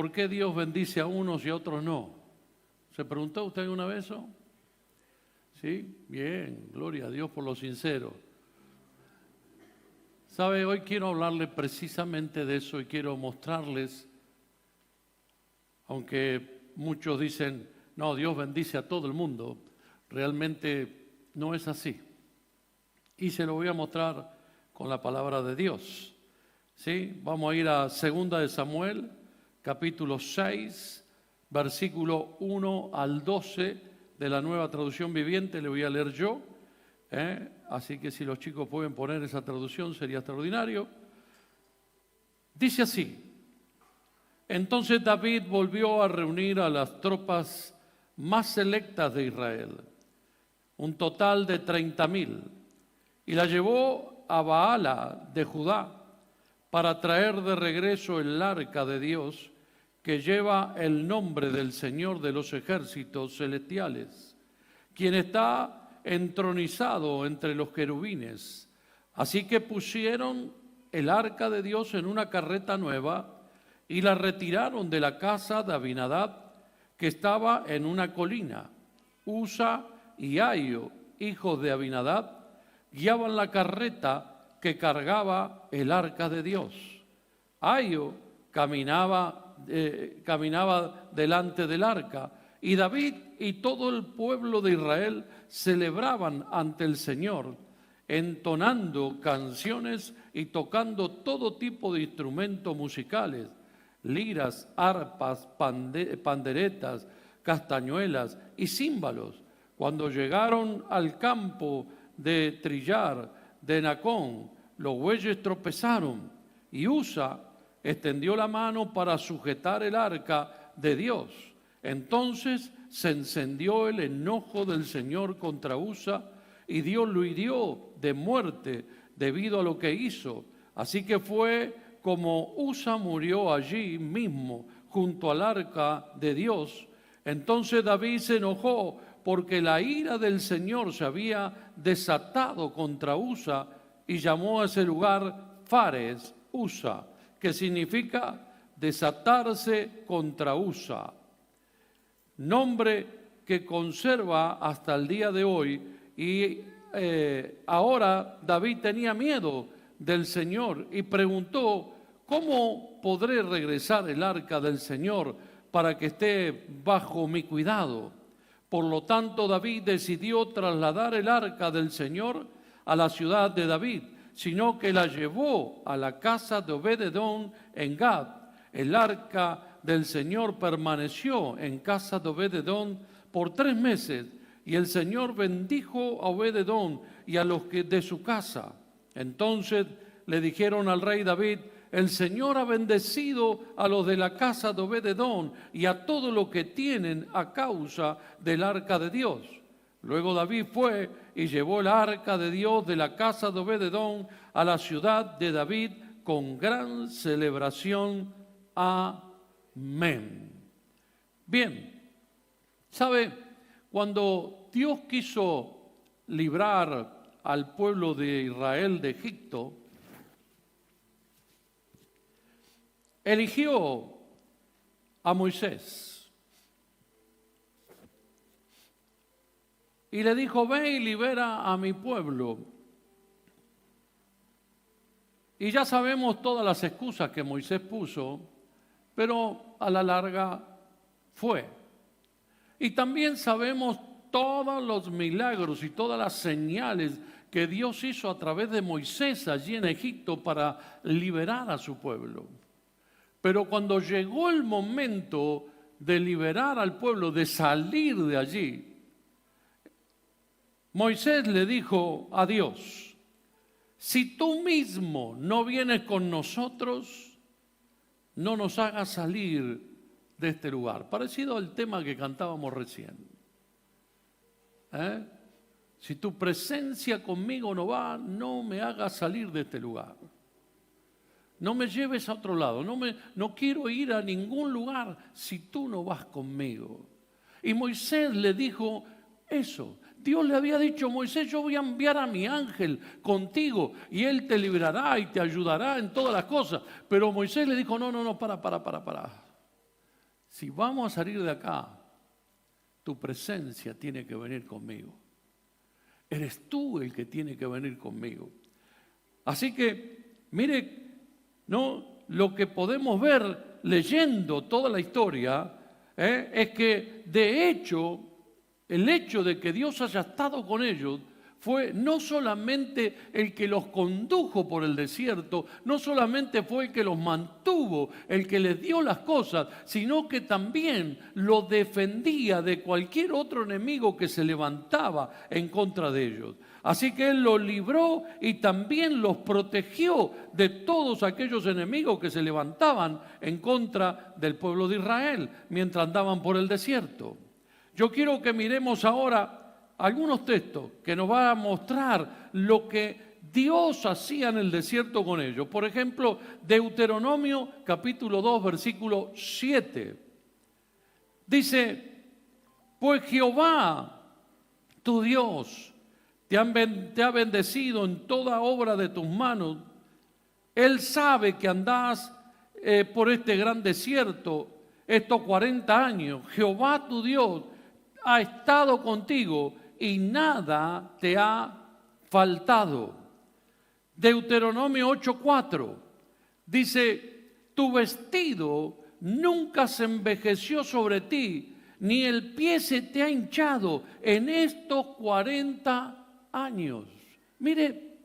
¿por qué Dios bendice a unos y a otros no? ¿Se preguntó usted alguna vez eso? ¿Sí? Bien, gloria a Dios por lo sincero. ¿Sabe? Hoy quiero hablarle precisamente de eso y quiero mostrarles, aunque muchos dicen, no, Dios bendice a todo el mundo, realmente no es así. Y se lo voy a mostrar con la palabra de Dios. ¿Sí? Vamos a ir a 2 de Samuel, capítulo 6, versículo 1 al 12 de la Nueva Traducción Viviente, le voy a leer yo. Así que si los chicos pueden poner esa traducción sería extraordinario. Dice así: entonces David volvió a reunir a las tropas más selectas de Israel, un total de 30,000, y la llevó a Baala de Judá para traer de regreso el arca de Dios que lleva el nombre del Señor de los ejércitos celestiales, quien está entronizado entre los querubines. Así que pusieron el arca de Dios en una carreta nueva y la retiraron de la casa de Abinadab, que estaba en una colina. Usa y Ahio, hijos de Abinadab, guiaban la carreta que cargaba el arca de Dios. Ahio caminaba delante del arca, y David y todo el pueblo de Israel celebraban ante el Señor, entonando canciones y tocando todo tipo de instrumentos musicales, liras, arpas, panderetas, castañuelas y címbalos. Cuando llegaron al campo de trillar de Nacón, los bueyes tropezaron y Usa extendió la mano para sujetar el arca de Dios. Entonces se encendió el enojo del Señor contra Usa y Dios lo hirió de muerte debido a lo que hizo. Así que fue como Usa murió allí mismo junto al arca de Dios. Entonces David se enojó porque la ira del Señor se había desatado contra Usa y llamó a ese lugar Fares Usa, que significa desatarse contra Usa. Nombre que conserva hasta el día de hoy. Y ahora David tenía miedo del Señor y preguntó: ¿cómo podré regresar el arca del Señor para que esté bajo mi cuidado? Por lo tanto, David decidió trasladar el arca del Señor a la ciudad de David, sino que la llevó a la casa de Obed-edom en Gad. El arca del Señor permaneció en casa de Obed-edom por 3 meses, y el Señor bendijo a Obed-edom y a los que de su casa. Entonces le dijeron al rey David: el Señor ha bendecido a los de la casa de Obed-edom y a todo lo que tienen a causa del arca de Dios. Luego David fue y llevó el arca de Dios de la casa de Obed-edom a la ciudad de David con gran celebración. Amén. Bien, ¿sabe? Cuando Dios quiso librar al pueblo de Israel de Egipto, eligió a Moisés y le dijo: ve y libera a mi pueblo. Y ya sabemos todas las excusas que Moisés puso, pero a la larga fue. Y también sabemos todos los milagros y todas las señales que Dios hizo a través de Moisés allí en Egipto para liberar a su pueblo. Pero cuando llegó el momento de liberar al pueblo, de salir de allí, Moisés le dijo a Dios: si tú mismo no vienes con nosotros, no nos hagas salir de este lugar. Parecido al tema que cantábamos recién. Si tu presencia conmigo no va, no me hagas salir de este lugar. No me lleves a otro lado, no quiero ir a ningún lugar si tú no vas conmigo. Y Moisés le dijo eso. Dios le había dicho: Moisés, yo voy a enviar a mi ángel contigo y él te librará y te ayudará en todas las cosas. Pero Moisés le dijo: no, para. si vamos a salir de acá, tu presencia tiene que venir conmigo. Eres tú el que tiene que venir conmigo. Así que, mire, ¿no? Lo que podemos ver leyendo toda la historia es que, de hecho, el hecho de que Dios haya estado con ellos fue no solamente el que los condujo por el desierto, no solamente fue el que los mantuvo, el que les dio las cosas, sino que también los defendía de cualquier otro enemigo que se levantaba en contra de ellos. Así que Él los libró y también los protegió de todos aquellos enemigos que se levantaban en contra del pueblo de Israel mientras andaban por el desierto. Yo quiero que miremos ahora algunos textos que nos van a mostrar lo que Dios hacía en el desierto con ellos. Por ejemplo, Deuteronomio capítulo 2, versículo 7. Dice, pues Jehová, tu Dios, te ha bendecido en toda obra de tus manos. Él sabe que andás por este gran desierto estos 40 años. Jehová, tu Dios, ha estado contigo y nada te ha faltado. Deuteronomio 8:4 dice, tu vestido nunca se envejeció sobre ti, ni el pie se te ha hinchado en estos 40 años. Mire,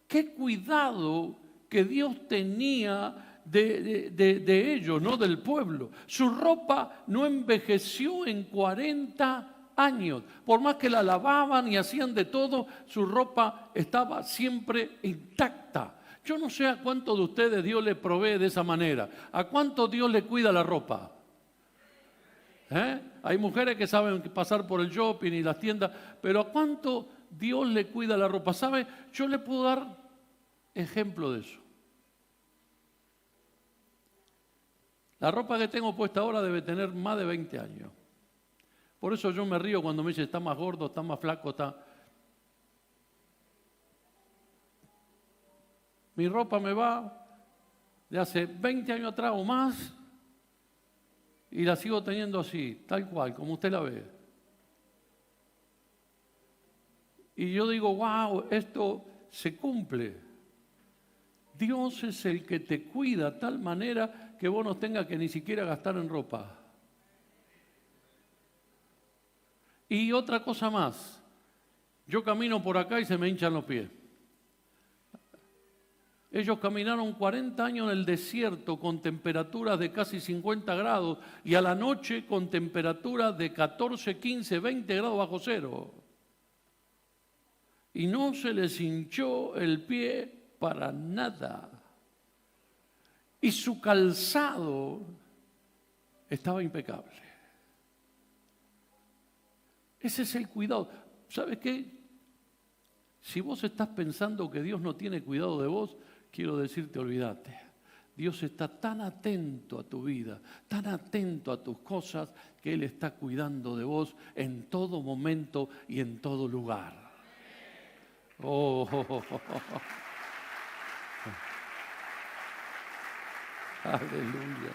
qué cuidado que Dios tenía de ellos, ¿no? Del pueblo. Su ropa no envejeció en 40 años. Por más que la lavaban y hacían de todo, su ropa estaba siempre intacta. Yo no sé a cuántos de ustedes Dios le provee de esa manera. ¿A cuánto Dios le cuida la ropa? Hay mujeres que saben pasar por el shopping y las tiendas, pero ¿a cuánto Dios le cuida la ropa? ¿Sabe? Yo le puedo dar ejemplo de eso. La ropa que tengo puesta ahora debe tener más de 20 años. Por eso yo me río cuando me dicen, está más gordo, está más flaco, está... Mi ropa me va de hace 20 años atrás o más y la sigo teniendo así, tal cual, como usted la ve. Y yo digo, wow, esto se cumple. Dios es el que te cuida de tal manera que vos no tengas que ni siquiera gastar en ropa. Y otra cosa más, yo camino por acá y se me hinchan los pies. Ellos caminaron 40 años en el desierto con temperaturas de casi 50 grados y a la noche con temperaturas de 14, 15, 20 grados bajo cero. Y no se les hinchó el pie para nada. Y su calzado estaba impecable. Ese es el cuidado. ¿Sabes qué? Si vos estás pensando que Dios no tiene cuidado de vos, quiero decirte, olvídate. Dios está tan atento a tu vida, tan atento a tus cosas, que Él está cuidando de vos en todo momento y en todo lugar. Oh, oh, oh, oh, oh. Aleluya.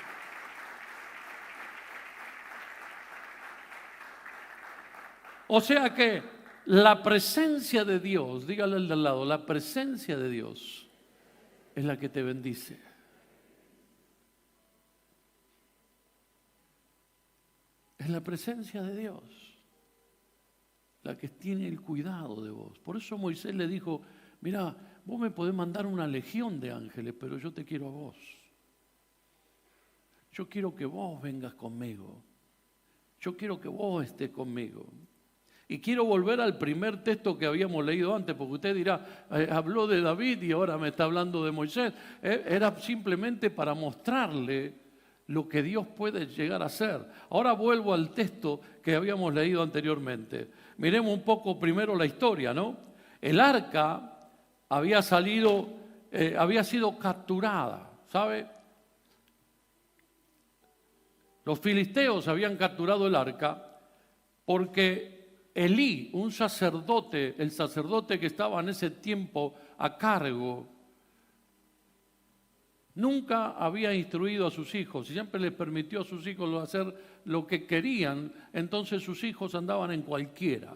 O sea que la presencia de Dios, dígale al de al lado, la presencia de Dios es la que te bendice. Es la presencia de Dios la que tiene el cuidado de vos. Por eso Moisés le dijo, mira, vos me podés mandar una legión de ángeles, pero yo te quiero a vos. Yo quiero que vos vengas conmigo. Yo quiero que vos estés conmigo. Y quiero volver al primer texto que habíamos leído antes, porque usted dirá, habló de David y ahora me está hablando de Moisés. Era simplemente para mostrarle lo que Dios puede llegar a hacer. Ahora vuelvo al texto que habíamos leído anteriormente. Miremos un poco primero la historia, ¿no? El arca había sido capturada, ¿sabe? Los filisteos habían capturado el arca porque Elí, un sacerdote, el sacerdote que estaba en ese tiempo a cargo, Nunca había instruido a sus hijos, siempre les permitió a sus hijos hacer lo que querían, entonces sus hijos andaban en cualquiera.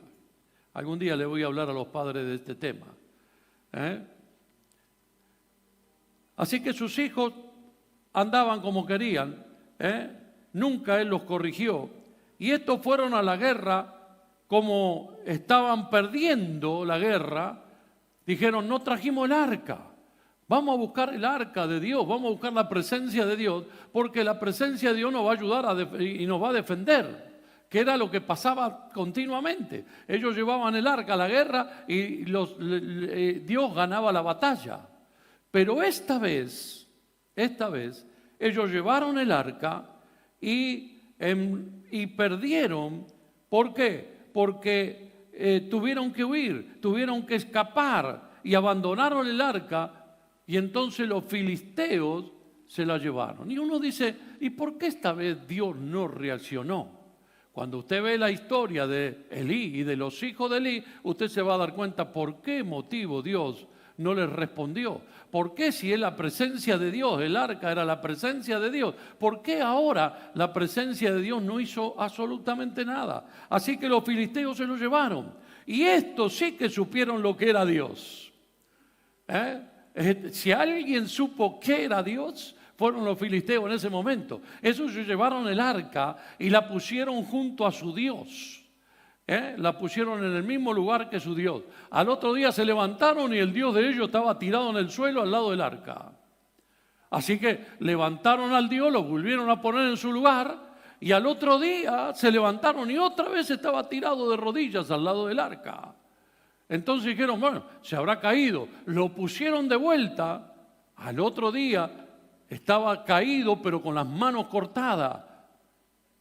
Algún día le voy a hablar a los padres de este tema. Así que sus hijos andaban como querían, nunca él los corrigió. Y estos fueron a la guerra, como estaban perdiendo la guerra, dijeron, no trajimos el arca. Vamos a buscar el arca de Dios, vamos a buscar la presencia de Dios, porque la presencia de Dios nos va a ayudar y nos va a defender, que era lo que pasaba continuamente. Ellos llevaban el arca a la guerra y Dios ganaba la batalla. Pero esta vez, ellos llevaron el arca y perdieron. ¿Por qué? Porque tuvieron que huir, tuvieron que escapar y abandonaron el arca. Y entonces los filisteos se la llevaron. Y uno dice, ¿y por qué esta vez Dios no reaccionó? Cuando usted ve la historia de Elí y de los hijos de Elí, usted se va a dar cuenta por qué motivo Dios no les respondió. ¿Por qué si es la presencia de Dios, el arca era la presencia de Dios? ¿Por qué ahora la presencia de Dios no hizo absolutamente nada? Así que los filisteos se lo llevaron. Y estos sí que supieron lo que era Dios. Si alguien supo qué era Dios, fueron los filisteos en ese momento. Esos se llevaron el arca y la pusieron junto a su Dios. La pusieron en el mismo lugar que su Dios. Al otro día se levantaron y el Dios de ellos estaba tirado en el suelo al lado del arca. Así que levantaron al Dios, lo volvieron a poner en su lugar y al otro día se levantaron y otra vez estaba tirado de rodillas al lado del arca. Entonces dijeron, bueno, se habrá caído. Lo pusieron de vuelta. Al otro día estaba caído, pero con las manos cortadas.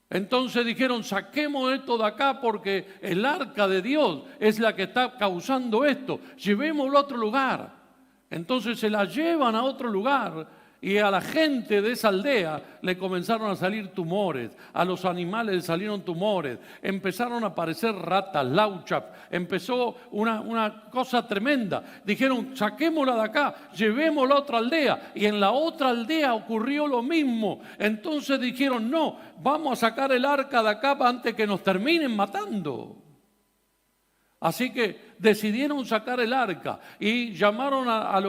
Entonces dijeron, saquemos esto de acá porque el arca de Dios es la que está causando esto. Llevémoslo a otro lugar. Entonces se la llevan a otro lugar. Y a la gente de esa aldea le comenzaron a salir tumores, a los animales le salieron tumores, empezaron a aparecer ratas, lauchas, empezó una cosa tremenda. Dijeron, saquémosla de acá, llevémosla a otra aldea. Y en la otra aldea ocurrió lo mismo. Entonces dijeron, no, vamos a sacar el arca de acá antes que nos terminen matando. Así que decidieron sacar el arca y llamaron a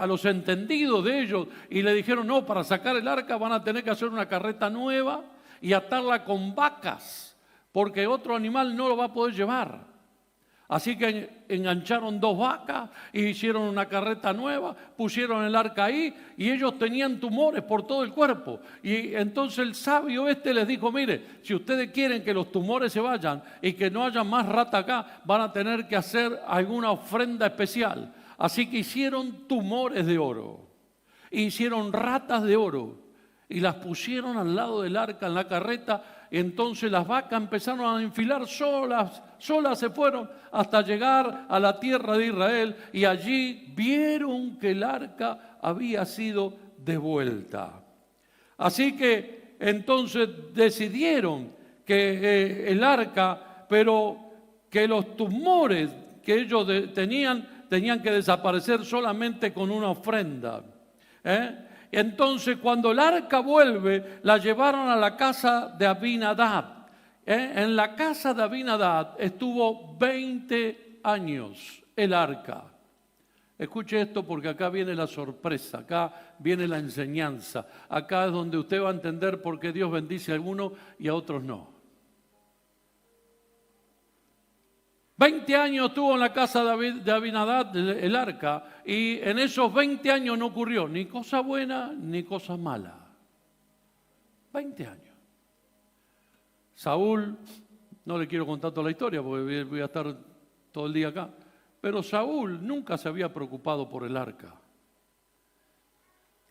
los entendidos de ellos y le dijeron, no, para sacar el arca van a tener que hacer una carreta nueva y atarla con vacas, porque otro animal no lo va a poder llevar. Así que engancharon 2 vacas y hicieron una carreta nueva, pusieron el arca ahí y ellos tenían tumores por todo el cuerpo. Y entonces el sabio les dijo, mire, si ustedes quieren que los tumores se vayan y que no haya más rata acá, van a tener que hacer alguna ofrenda especial. Así que hicieron tumores de oro, hicieron ratas de oro y las pusieron al lado del arca en la carreta. Entonces las vacas empezaron a enfilar solas se fueron hasta llegar a la tierra de Israel y allí vieron que el arca había sido devuelta. Así que entonces decidieron que el arca, pero que los tumores que ellos tenían que desaparecer solamente con una ofrenda. Entonces, cuando el arca vuelve, la llevaron a la casa de Abinadab. En la casa de Abinadab estuvo 20 años el arca. Escuche esto porque acá viene la sorpresa, acá viene la enseñanza. Acá es donde usted va a entender por qué Dios bendice a algunos y a otros no. 20 años estuvo en la casa de Abinadab el arca y en esos 20 años no ocurrió ni cosa buena ni cosa mala. 20 años. Saúl, no le quiero contar toda la historia porque voy a estar todo el día acá, pero Saúl nunca se había preocupado por el arca.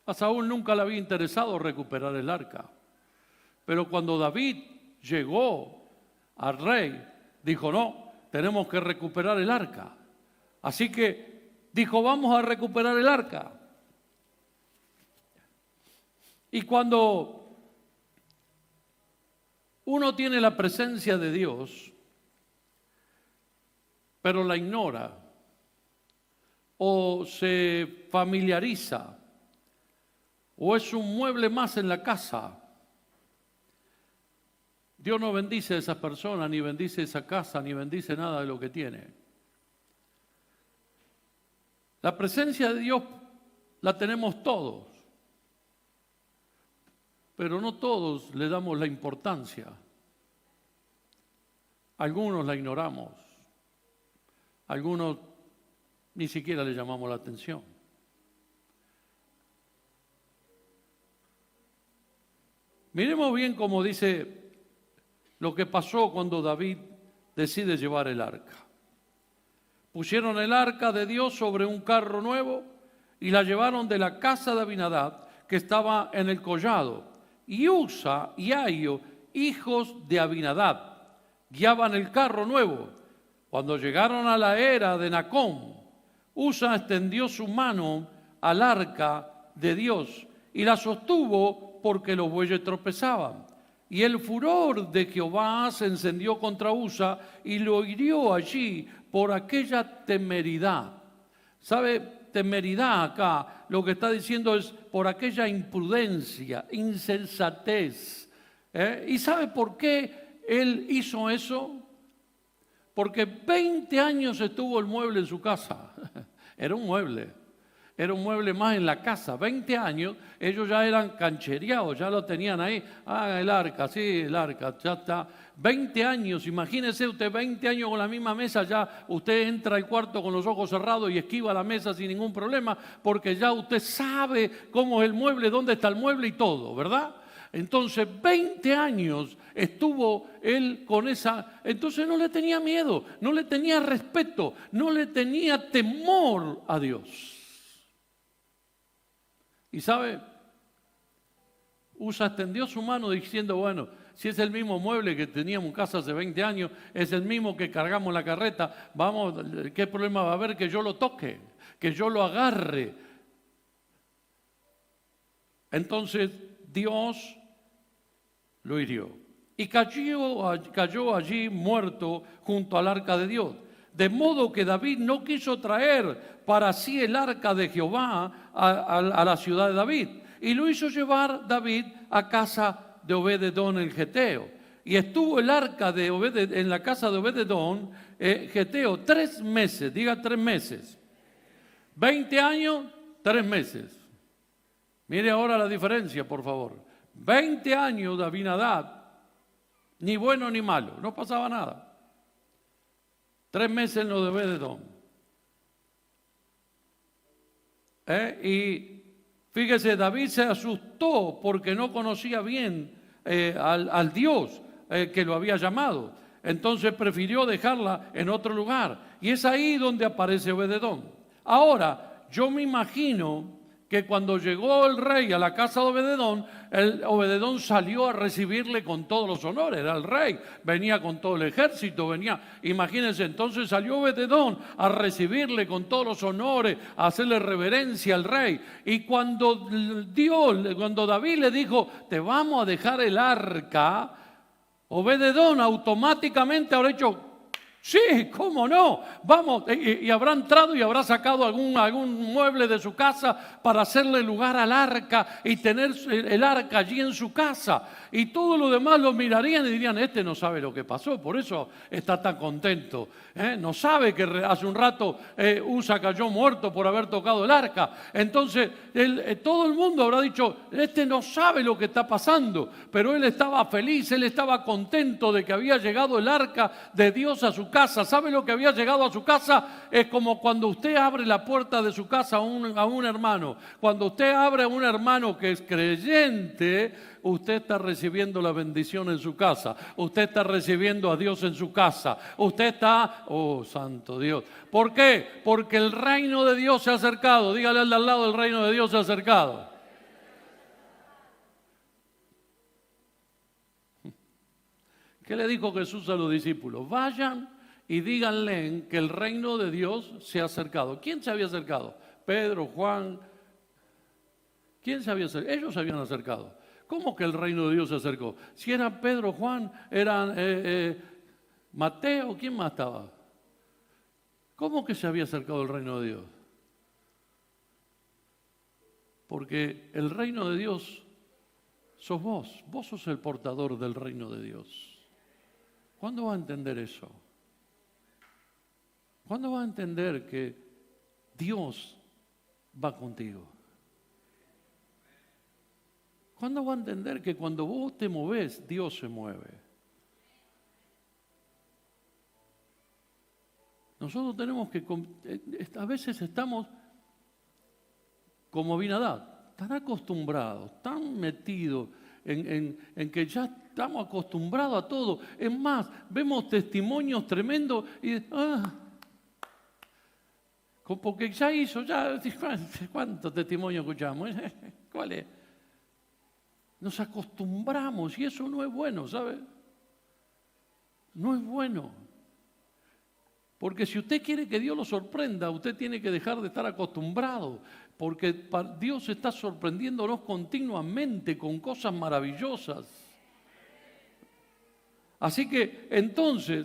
A Saúl nunca le había interesado recuperar el arca. Pero cuando David llegó al rey, dijo, no, tenemos que recuperar el arca. Así que dijo, vamos a recuperar el arca. Y cuando uno tiene la presencia de Dios, pero la ignora o se familiariza o es un mueble más en la casa. Dios no bendice a esa persona, ni bendice esa casa, ni bendice nada de lo que tiene. La presencia de Dios la tenemos todos, pero no todos le damos la importancia. Algunos la ignoramos, algunos ni siquiera le llamamos la atención. Miremos bien cómo dice lo que pasó cuando David decide llevar el arca. Pusieron el arca de Dios sobre un carro nuevo y la llevaron de la casa de Abinadab, que estaba en el collado. Y Usa y Ahio, hijos de Abinadab, guiaban el carro nuevo. Cuando llegaron a la era de Nacón, Usa extendió su mano al arca de Dios y la sostuvo porque los bueyes tropezaban. Y el furor de Jehová se encendió contra Usa y lo hirió allí por aquella temeridad. ¿Sabe? Temeridad acá, lo que está diciendo es por aquella imprudencia, insensatez. ¿Y sabe por qué él hizo eso? Porque 20 años estuvo el mueble en su casa. Era un mueble más en la casa. 20 años, ellos ya eran canchereados, ya lo tenían ahí. Ah, el arca, sí, el arca, ya está. 20 años, imagínese usted 20 años con la misma mesa, ya usted entra al cuarto con los ojos cerrados y esquiva la mesa sin ningún problema, porque ya usted sabe cómo es el mueble, dónde está el mueble y todo, ¿verdad? Entonces 20 años estuvo él con esa, entonces no le tenía miedo, no le tenía respeto, no le tenía temor a Dios. Y sabe, Usa extendió su mano diciendo, bueno, si es el mismo mueble que teníamos en casa hace 20 años, es el mismo que cargamos en la carreta, vamos, ¿qué problema va a haber que yo lo toque, que yo lo agarre? Entonces Dios lo hirió y cayó allí muerto junto al arca de Dios. De modo que David no quiso traer para sí el arca de Jehová a la ciudad de David. Y lo hizo llevar David a casa de Obed-edom el geteo. Y estuvo el arca de en la casa de Obed-edom geteo 3 meses, diga 3 meses. 20 años, 3 meses. Mire ahora la diferencia, por favor. 20 años de Abinadab, ni bueno ni malo, no pasaba nada. 3 meses en lo de Obed-edom. Y fíjese, David se asustó porque no conocía bien al Dios que lo había llamado. Entonces prefirió dejarla en otro lugar. Y es ahí donde aparece Obed-edom. Ahora, yo me imagino que cuando llegó el rey a la casa de Obed-edom, Obed-edom salió a recibirle con todos los honores, era el rey, venía con todo el ejército, imagínense, entonces salió Obed-edom a recibirle con todos los honores, a hacerle reverencia al rey. Y cuando David le dijo, te vamos a dejar el arca, Obed-edom automáticamente habrá hecho, sí, cómo no, vamos, y habrá entrado y habrá sacado algún mueble de su casa para hacerle lugar al arca y tener el arca allí en su casa. Y todos los demás lo mirarían y dirían, este no sabe lo que pasó, por eso está tan contento. No sabe que hace un rato Usa cayó muerto por haber tocado el arca. Entonces todo el mundo habrá dicho, este no sabe lo que está pasando, pero él estaba feliz, él estaba contento de que había llegado el arca de Dios a su casa. ¿Sabe lo que había llegado a su casa? Es como cuando usted abre la puerta de su casa a un hermano. Cuando usted abre a un hermano que es creyente, usted está recibiendo la bendición en su casa. Usted está recibiendo a Dios en su casa. Usted está, oh santo Dios. ¿Por qué? Porque el reino de Dios se ha acercado. Dígale al de al lado, el reino de Dios se ha acercado. ¿Qué le dijo Jesús a los discípulos? Vayan y díganle que el reino de Dios se ha acercado. ¿Quién se había acercado? Pedro, Juan. ¿Quién se había acercado? Ellos se habían acercado. ¿Cómo que el reino de Dios se acercó? Si eran Pedro, Juan, eran Mateo, ¿quién más estaba? ¿Cómo que se había acercado el reino de Dios? Porque el reino de Dios sos vos. Vos sos el portador del reino de Dios. ¿Cuándo va a entender eso? ¿Cuándo va a entender que Dios va contigo? ¿Cuándo va a entender que cuando vos te movés, Dios se mueve? Nosotros tenemos que, a veces estamos como Abinadab, tan acostumbrados, tan metidos en que ya estamos acostumbrados a todo. Es más, vemos testimonios tremendos y porque ya hizo, ¿cuántos testimonios escuchamos? ¿Cuál es? Nos acostumbramos y eso no es bueno, ¿sabe? No es bueno. Porque si usted quiere que Dios lo sorprenda, usted tiene que dejar de estar acostumbrado, porque Dios está sorprendiéndonos continuamente con cosas maravillosas. Así que entonces,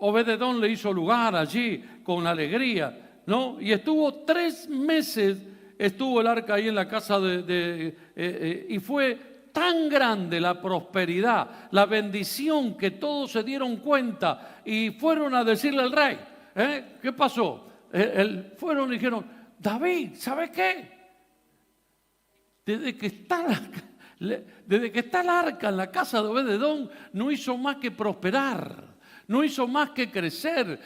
Obed-edom le hizo lugar allí con alegría, ¿no? Y estuvo 3 meses, estuvo el arca ahí en la casa y fue tan grande la prosperidad, la bendición, que todos se dieron cuenta y fueron a decirle al rey, ¿qué pasó? Fueron y dijeron, David, ¿sabes qué? Desde que está el arca en la casa de Obed-edom, no hizo más que prosperar, no hizo más que crecer.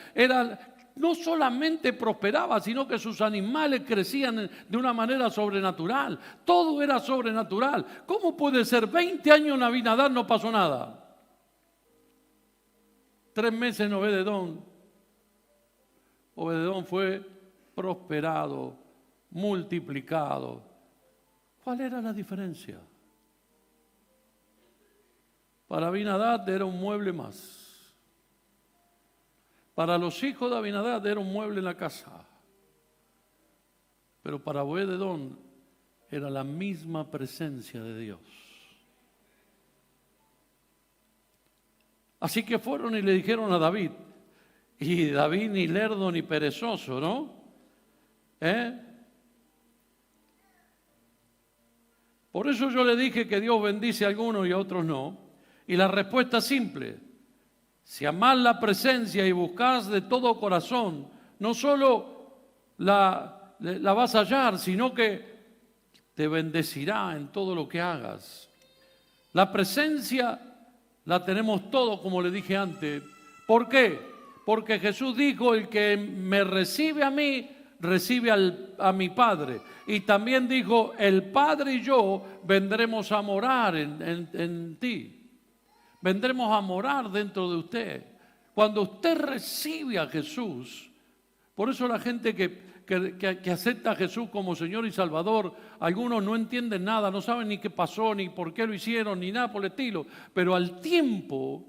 No solamente prosperaba, sino que sus animales crecían de una manera sobrenatural. Todo era sobrenatural. ¿Cómo puede ser? 20 años en Abinadab no pasó nada. 3 meses en Obed-edom. Obed-edom fue prosperado, multiplicado. ¿Cuál era la diferencia? Para Abinadab era un mueble más. Para los hijos de Abinadab era un mueble en la casa. Pero para Obed-edom era la misma presencia de Dios. Así que fueron y le dijeron a David, y David ni lerdo ni perezoso, ¿no? Por eso yo le dije que Dios bendice a algunos y a otros no. Y la respuesta es simple. Si amás la presencia y buscas de todo corazón, no solo la vas a hallar, sino que te bendecirá en todo lo que hagas. La presencia la tenemos todo, como le dije antes. ¿Por qué? Porque Jesús dijo, el que me recibe a mí, recibe a mi Padre. Y también dijo, el Padre y yo vendremos a morar en ti. Vendremos a morar dentro de usted. Cuando usted recibe a Jesús, por eso la gente que acepta a Jesús como Señor y Salvador, algunos no entienden nada, no saben ni qué pasó, ni por qué lo hicieron, ni nada por el estilo, pero al tiempo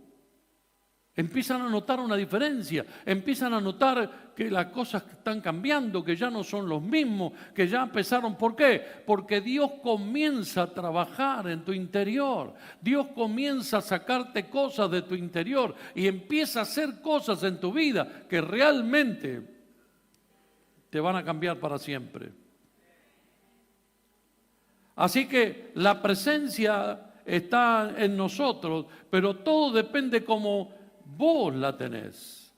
empiezan a notar una diferencia, empiezan a notar que las cosas están cambiando, que ya no son los mismos, que ya empezaron. ¿Por qué? Porque Dios comienza a trabajar en tu interior. Dios comienza a sacarte cosas de tu interior y empieza a hacer cosas en tu vida que realmente te van a cambiar para siempre. Así que la presencia está en nosotros, pero todo depende cómo vos la tenés.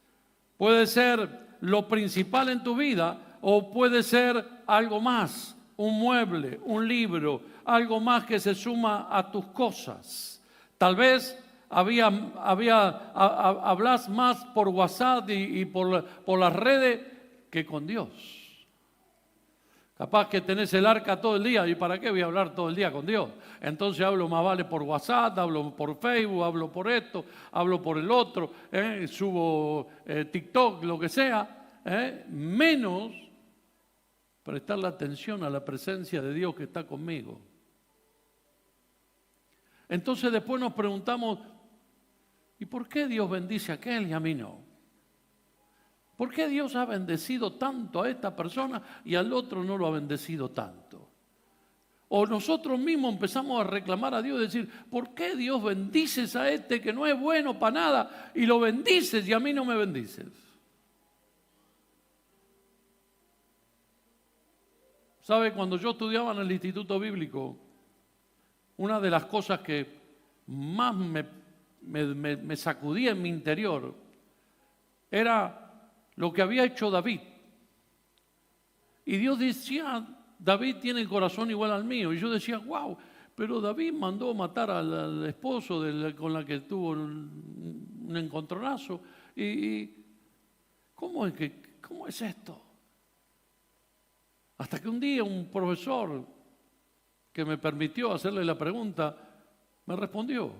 Puede ser lo principal en tu vida o puede ser algo más, un mueble, un libro, algo más que se suma a tus cosas. Tal vez hablas más por WhatsApp y por las redes que con Dios. Capaz que tenés el arca todo el día. ¿Y para qué voy a hablar todo el día con Dios? Entonces hablo más vale por WhatsApp, hablo por Facebook, hablo por esto, hablo por el otro, subo TikTok, lo que sea. Menos prestarle atención a la presencia de Dios que está conmigo. Entonces después nos preguntamos, ¿y por qué Dios bendice a aquel y a mí no? ¿Por qué Dios ha bendecido tanto a esta persona y al otro no lo ha bendecido tanto? O nosotros mismos empezamos a reclamar a Dios y decir, ¿por qué Dios bendices a este que no es bueno para nada y lo bendices y a mí no me bendices? ¿Sabe? Cuando yo estudiaba en el Instituto Bíblico, una de las cosas que más me sacudía en mi interior era lo que había hecho David. Y Dios decía, David tiene el corazón igual al mío. Y yo decía, wow, pero David mandó matar al esposo con la que tuvo un encontronazo. Y ¿cómo es esto? Hasta que un día un profesor que me permitió hacerle la pregunta, me respondió.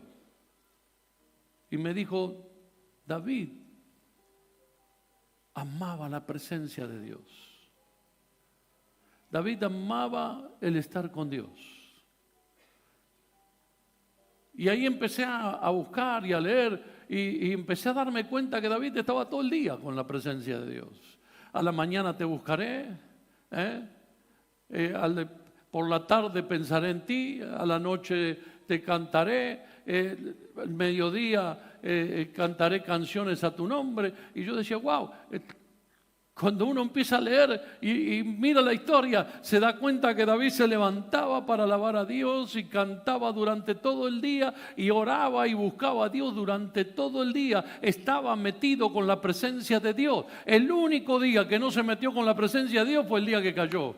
Y me dijo, David amaba la presencia de Dios. David amaba el estar con Dios. Y ahí empecé a buscar y a leer y empecé a darme cuenta que David estaba todo el día con la presencia de Dios. A la mañana te buscaré, por la tarde pensaré en ti, a la noche te cantaré, al mediodía cantaré canciones a tu nombre. Y yo decía, wow, cuando uno empieza a leer y mira la historia, se da cuenta que David se levantaba para alabar a Dios y cantaba durante todo el día y oraba y buscaba a Dios durante todo el día. Estaba metido con la presencia de Dios. El único día que no se metió con la presencia de Dios fue el día que cayó.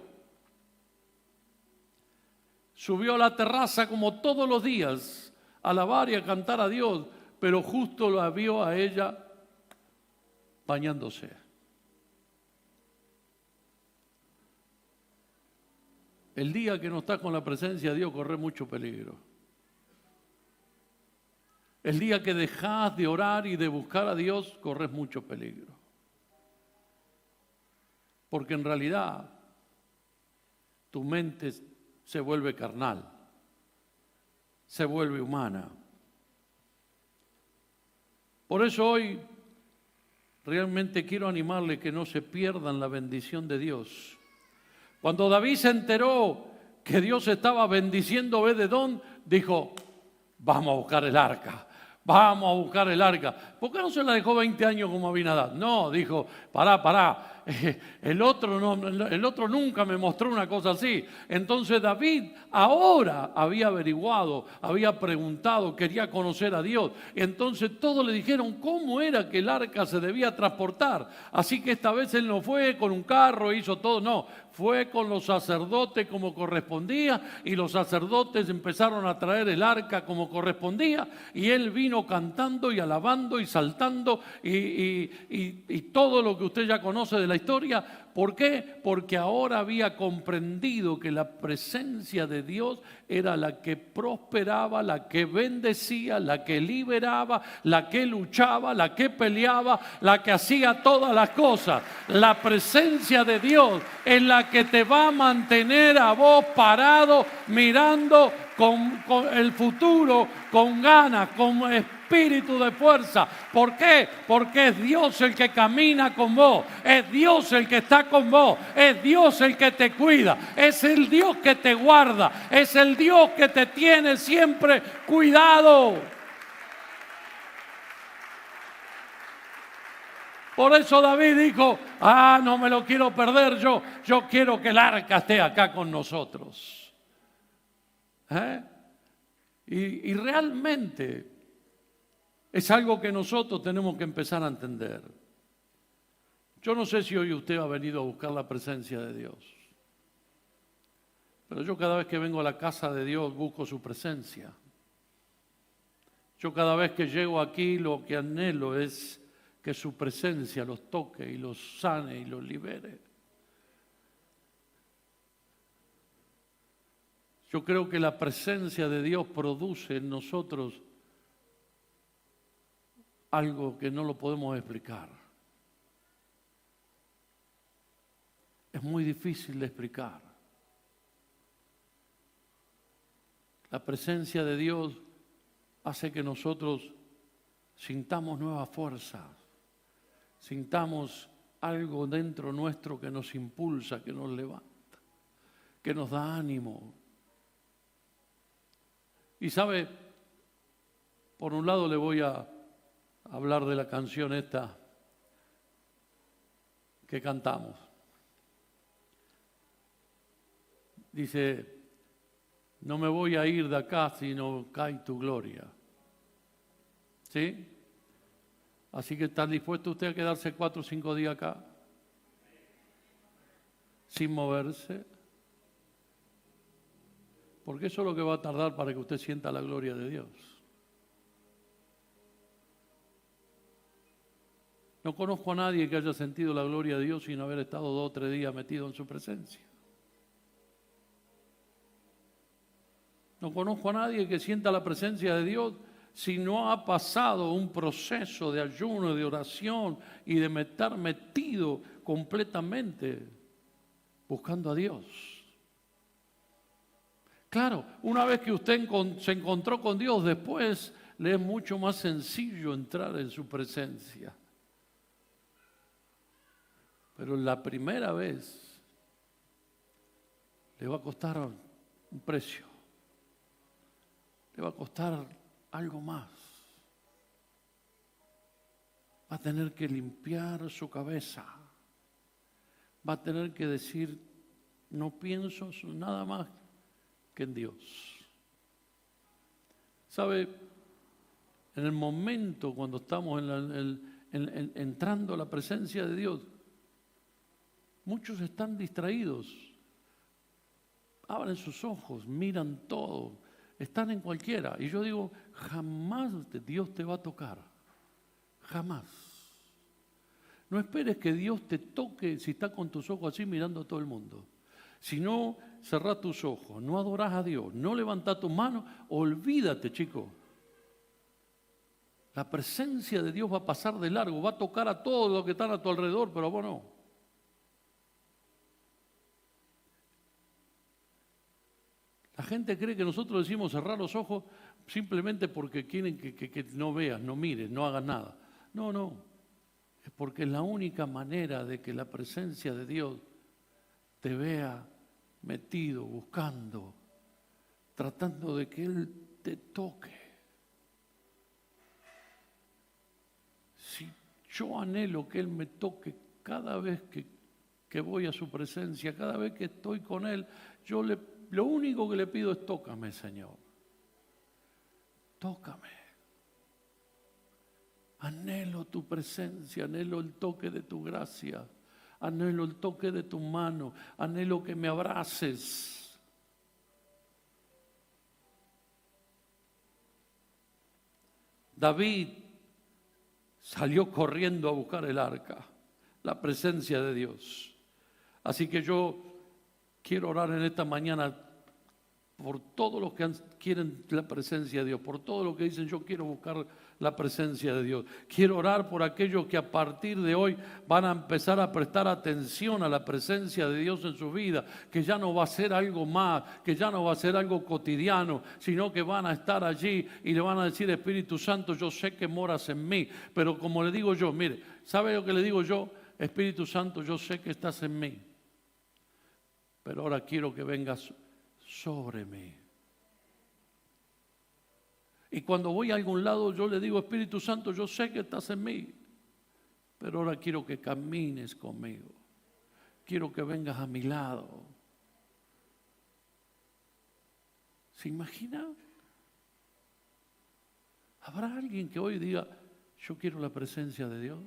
Subió a la terraza como todos los días a alabar y a cantar a Dios, pero justo la vio a ella bañándose. El día que no estás con la presencia de Dios, corre mucho peligro. El día que dejas de orar y de buscar a Dios, corres mucho peligro. Porque en realidad tu mente se vuelve carnal, se vuelve humana. Por eso hoy realmente quiero animarle que no se pierdan la bendición de Dios. Cuando David se enteró que Dios estaba bendiciendo Obed-Edom, dijo, vamos a buscar el arca, vamos a buscar el arca. ¿Por qué no se la dejó 20 años como Abinadab? No, dijo, pará. El otro nunca me mostró una cosa así. Entonces David ahora había averiguado, había preguntado, quería conocer a Dios. Entonces todos le dijeron cómo era que el arca se debía transportar. Así que esta vez él no fue con un carro, hizo todo, no. Fue con los sacerdotes como correspondía y los sacerdotes empezaron a traer el arca como correspondía y él vino cantando y alabando y saltando y todo lo que usted ya conoce de la historia. ¿Por qué? Porque ahora había comprendido que la presencia de Dios era la que prosperaba, la que bendecía, la que liberaba, la que luchaba, la que peleaba, la que hacía todas las cosas. La presencia de Dios es la que te va a mantener a vos parado, mirando con el futuro, con ganas, con espíritu de fuerza. ¿Por qué? Porque es Dios el que camina con vos, es Dios el que está con vos, es Dios el que te cuida, es el Dios que te guarda, es el Dios que te tiene siempre cuidado. Por eso David dijo, no me lo quiero perder, yo quiero que el arca esté acá con nosotros. Y realmente es algo que nosotros tenemos que empezar a entender. Yo no sé si hoy usted ha venido a buscar la presencia de Dios, pero yo cada vez que vengo a la casa de Dios busco su presencia. Yo cada vez que llego aquí lo que anhelo es que su presencia los toque y los sane y los libere. Yo creo que la presencia de Dios produce en nosotros algo que no lo podemos explicar. Es muy difícil de explicar. La presencia de Dios hace que nosotros sintamos nueva fuerza, sintamos algo dentro nuestro que nos impulsa, que nos levanta, que nos da ánimo. Y sabe, por un lado le voy a hablar de la canción esta que cantamos. Dice, no me voy a ir de acá si no cae tu gloria. ¿Sí? Así que ¿está dispuesto usted a quedarse 4 o 5 días acá? Sin moverse. Porque eso es lo que va a tardar para que usted sienta la gloria de Dios. No conozco a nadie que haya sentido la gloria de Dios sin haber estado 2 o 3 días metido en su presencia. No conozco a nadie que sienta la presencia de Dios si no ha pasado un proceso de ayuno, de oración y de estar metido completamente buscando a Dios. Claro, una vez que usted se encontró con Dios, después le es mucho más sencillo entrar en su presencia. Pero la primera vez le va a costar un precio. Le va a costar algo más. Va a tener que limpiar su cabeza. Va a tener que decir, no pienso nada más que en Dios. ¿Sabe? En el momento cuando estamos entrando a la presencia de Dios, muchos están distraídos. Abren sus ojos, miran todo, están en cualquiera. Y yo digo, jamás Dios te va a tocar. Jamás. No esperes que Dios te toque si está con tus ojos así mirando a todo el mundo. Si no cerrás tus ojos, no adorás a Dios, no levantás tus manos, olvídate, chico. La presencia de Dios va a pasar de largo, va a tocar a todos los que están a tu alrededor, pero a vos no. La gente cree que nosotros decimos cerrar los ojos simplemente porque quieren que no veas, no mires, no hagas nada. No. Es porque es la única manera de que la presencia de Dios te vea metido, buscando, tratando de que Él te toque. Si yo anhelo que Él me toque cada vez que voy a su presencia, cada vez que estoy con Él, lo único que le pido es tócame, Señor. Tócame. Anhelo tu presencia, anhelo el toque de tu gracia, anhelo el toque de tu mano, anhelo que me abraces. David salió corriendo a buscar el arca, la presencia de Dios. Así que yo quiero orar en esta mañana por todos los que quieren la presencia de Dios, por todos los que dicen yo quiero buscar la presencia de Dios. Quiero orar por aquellos que a partir de hoy van a empezar a prestar atención a la presencia de Dios en su vida, que ya no va a ser algo más, que ya no va a ser algo cotidiano, sino que van a estar allí y le van a decir, Espíritu Santo, yo sé que moras en mí, pero como le digo yo, mire, ¿sabe lo que le digo yo? Espíritu Santo, yo sé que estás en mí, pero ahora quiero que vengas sobre mí. Y cuando voy a algún lado yo le digo, Espíritu Santo, yo sé que estás en mí, pero ahora quiero que camines conmigo. Quiero que vengas a mi lado. ¿Se imagina? ¿Habrá alguien que hoy diga, yo quiero la presencia de Dios?